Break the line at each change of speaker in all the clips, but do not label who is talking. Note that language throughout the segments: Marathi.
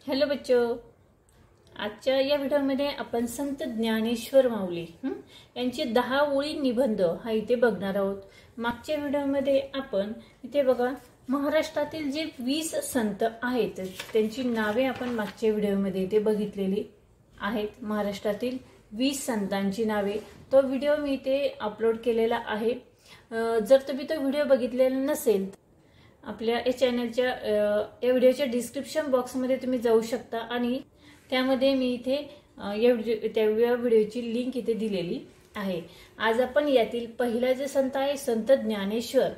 हेलो बच्चों, आजच्या या व्हिडिओमध्ये आपण संत ज्ञानेश्वर माऊली यांचे 10 ओळी निबंध हा इथे बघणार आहोत। मागच्या व्हिडिओमध्ये आपण इथे बघा महाराष्ट्रातील जे 20 संत आहेत त्यांची नावे आपण मागच्या व्हिडिओमध्ये इथे बघितलेली आहेत। महाराष्ट्रातील 20 संतांची नावे तो व्हिडिओ मी इथे अपलोड केलेला आहे। जर तुम्ही तो व्हिडिओ बघितलेला नसेल आपल्या या चॅनलच्या या व्हिडिओच्या डिस्क्रिप्शन बॉक्समध्ये तुम्ही जाऊ शकता आणि त्यामध्ये मी इथे त्या व्हिडिओची लिंक इथे दिलेली आहे। आज आपण यातील पहिला जे संत आहे संत ज्ञानेश्वर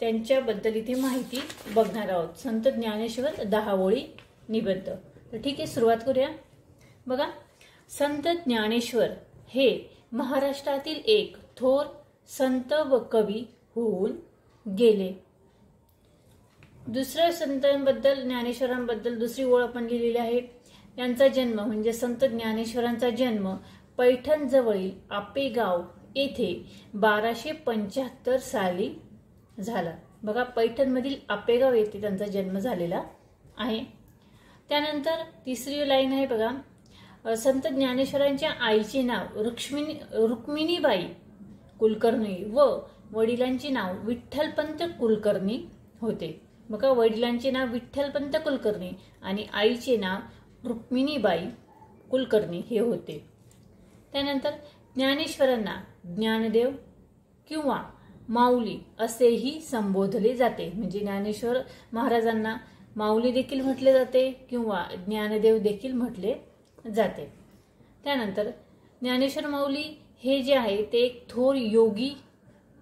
त्यांच्याबद्दल इथे माहिती बघणार आहोत। संत ज्ञानेश्वर 10 ओळी निबंध। तर ठीक आहे, सुरुवात करूया। बघा, संत ज्ञानेश्वर हे महाराष्ट्रातील एक थोर संत व कवी होऊन गेले। दुसऱ्या संतांबद्दल ज्ञानेश्वरांबद्दल दुसरी ओळ आपण लिहिलेली आहे। यांचा जन्म म्हणजे संत ज्ञानेश्वरांचा जन्म पैठण जवळील आपेगाव येथे 1275 साली झाला। बघा, पैठण मधील आपेगाव येथे त्यांचा जन्म झालेला आहे। त्यानंतर तिसरी लाईन आहे बघा, संत ज्ञानेश्वरांच्या आईचे नाव रुक्मिणीबाई कुलकर्णी व वडिलांचे नाव विठ्ठलपंत कुलकर्णी होते। बघा, वडिलांचे नाव विठ्ठलपंत कुलकर्णी आणि आईचे नाव रुक्मिणीबाई कुलकर्णी हे होते। त्यानंतर ज्ञानेश्वरांना ज्ञानदेव किंवा माऊली असेही संबोधले जाते। म्हणजे ज्ञानेश्वर महाराजांना माऊली देखील म्हटले जाते किंवा ज्ञानदेव देखील म्हटले जाते। त्यानंतर ज्ञानेश्वर माऊली हे जे आहे ते एक थोर योगी,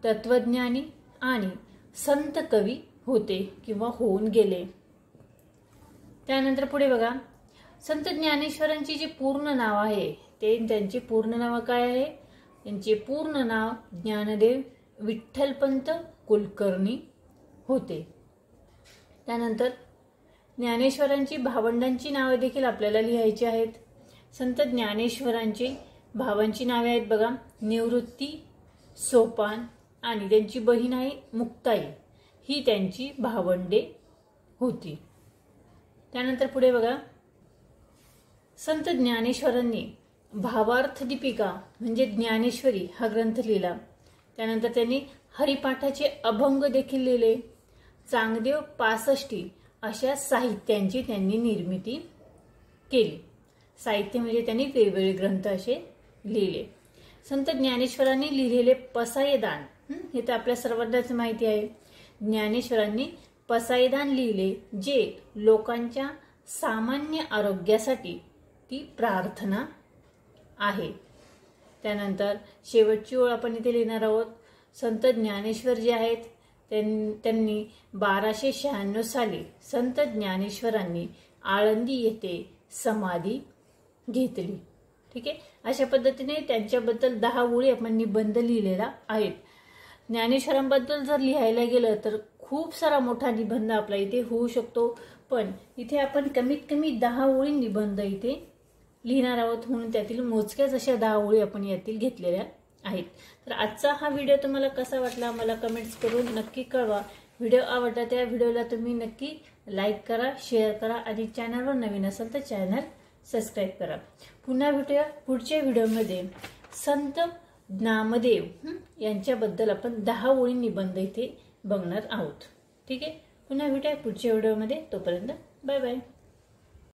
तत्वज्ञानी आणि संत कवी होते किंवा होऊन गेले। त्यानंतर पुढे बघा, संत ज्ञानेश्वरांची जी पूर्ण नाव आहे ते त्यांचे पूर्ण नाव काय आहे? त्यांचे पूर्ण नाव ज्ञानदेव विठ्ठलपंत कुलकर्णी होते। त्यानंतर ज्ञानेश्वरांची भावंडांची नावे देखील आपल्याला लिहायची आहेत। संत ज्ञानेश्वरांची भावांची नावे आहेत बघा, निवृत्ती, सोपान आणि त्यांची बहीण आहे मुक्ताई, ही त्यांची भावंडे होती। त्यानंतर पुढे बघा, संत ज्ञानेश्वरांनी भावार्थ दीपिका म्हणजे ज्ञानेश्वरी हा ग्रंथ लिहिला। त्यानंतर त्यांनी हरिपाठाचे अभंग देखील लिहिले। चांगदेव 65 अशा साहित्यांची त्यांनी निर्मिती केली। साहित्य म्हणजे त्यांनी वेगवेगळे ग्रंथ असे लिहिले। संत ज्ञानेश्वरांनी लिहिलेले पसायदान हे तर आपल्या सर्वांनाच माहिती आहे। ज्ञानेश्वरांनी पसायदान लिहिले जे लोकांच्या सामान्य आरोग्यासाठी ती प्रार्थना आहे। त्यानंतर शेवटची ओळ आपण इथे लिहिणार आहोत। संत ज्ञानेश्वर जे आहेत त्यांनी 1296 साली संत ज्ञानेश्वरांनी आळंदी येथे समाधी घेतली। ठीक आहे, अशा पद्धतीने त्यांच्याबद्दल 10 ओळी आपण निबंध लिहिलेला आहेत। ज्ञानेश्वरांबद्दल जर लिहायला गेलं तर खूप सारा मोठा निबंध आपला इथे होऊ शकतो, पण इथे आपण कमीत कमी 10 ओळी निबंध इथे लिहिणार आहोत, म्हणून त्यातील मोजक्याच अशा 10 ओळी आपण यातील घेतलेल्या आहेत। तर आजचा हा व्हिडिओ तुम्हाला कसा वाटला मला कमेंट्स करून नक्की कळवा। व्हिडिओ आवडला त्या व्हिडिओला तुम्ही नक्की लाईक करा, शेअर करा आणि चॅनलवर नवीन असाल तर चॅनल सबस्क्राईब करा। पुन्हा भेटूया पुढच्या व्हिडिओमध्ये संत नामदेव यांच्याबद्दल आपण 10 ओळी निबंध इथे बघणार आहोत। ठीक आहे, पुन्हा भेटूया पुढच्या व्हिडिओमध्ये। तोपर्यंत बाय बाय।